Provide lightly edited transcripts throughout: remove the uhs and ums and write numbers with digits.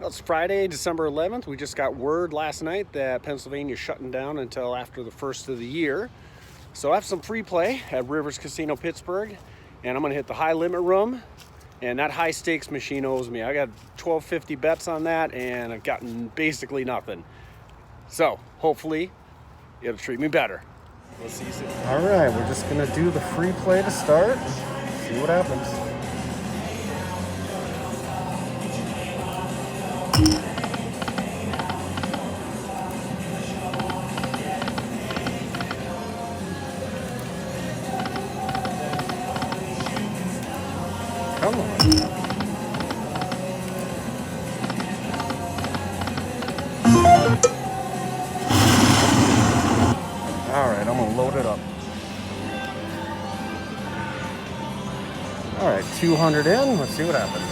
Well, it's Friday, December 11th. We just got word last night that Pennsylvania's shutting down until after the first of the year. So I have some free play at Rivers Casino Pittsburgh, and I'm gonna hit the high limit room, and that high stakes machine owes me. I got 1250 bets on that, and I've gotten basically nothing. So hopefully it'll treat me better. Let's see. All right, we're just gonna do the free play to start. See what happens. Come on. All right, I'm gonna load it up. All right, 200 in. Let's see what happens.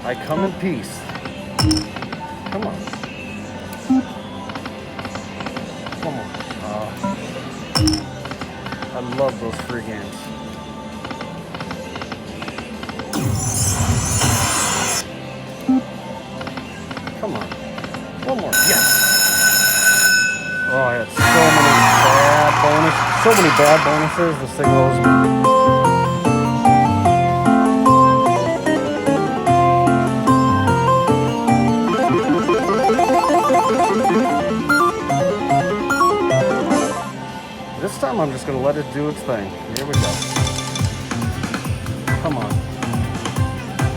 I come in peace. Come on. Come on. I love those free games. Come on. One more. Yes. Oh, I had so many bad bonuses. This thing owes me. This time I'm just going to let it do its thing. Here we go. Come on.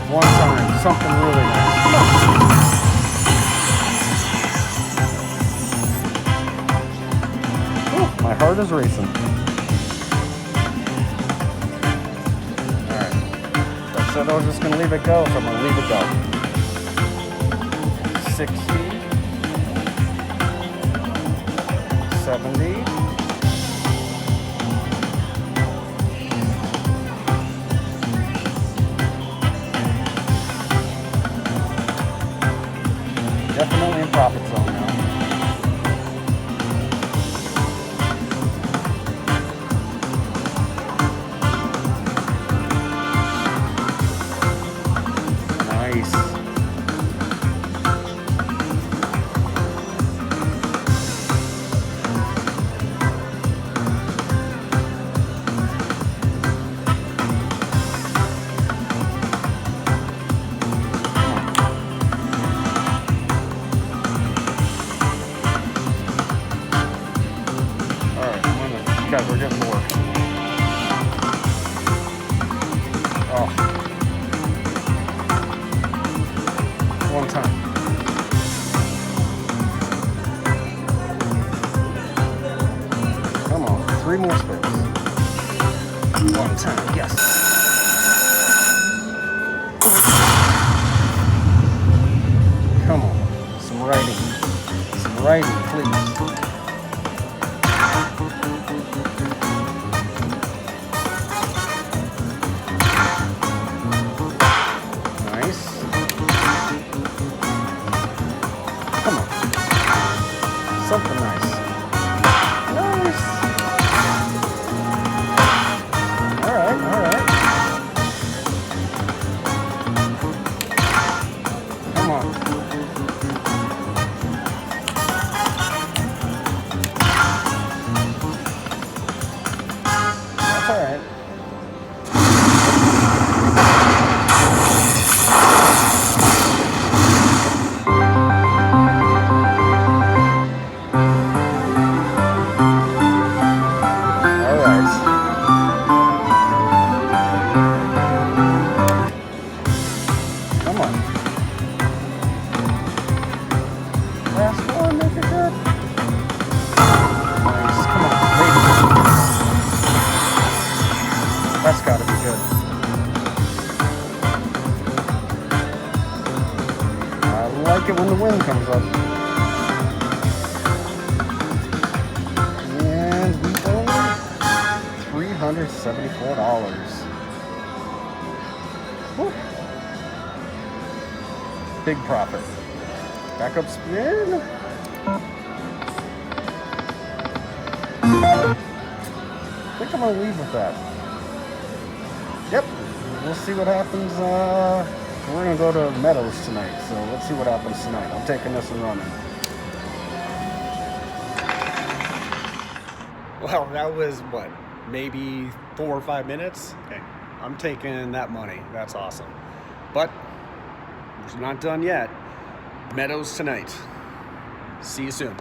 One time. Something really nice. Ooh, my heart is racing. Alright. I said I was just going to leave it go, so I'm going to leave it go. 60. 70. Definitely in profit zone now. Nice. Guys, we're getting more. Oh. One time. Come on, 3 more spins. One time, yes. Come on, some writing. Some writing, please. Something nice. Nice. All right. Come on. That's all right. Last one, make it good. Nice, come on, baby. That's gotta be good. I like it when the wind comes up. And we owe $374. Whew. Big profit. Backup spin. think I'm gonna leave with that. Yep, we'll see what happens. We're gonna go to Meadows tonight, so let's see what happens tonight. I'm taking this and running. Well, that was what, maybe 4 or 5 minutes? Okay, I'm taking that money. That's awesome. But we're not done yet. Meadows tonight. See you soon.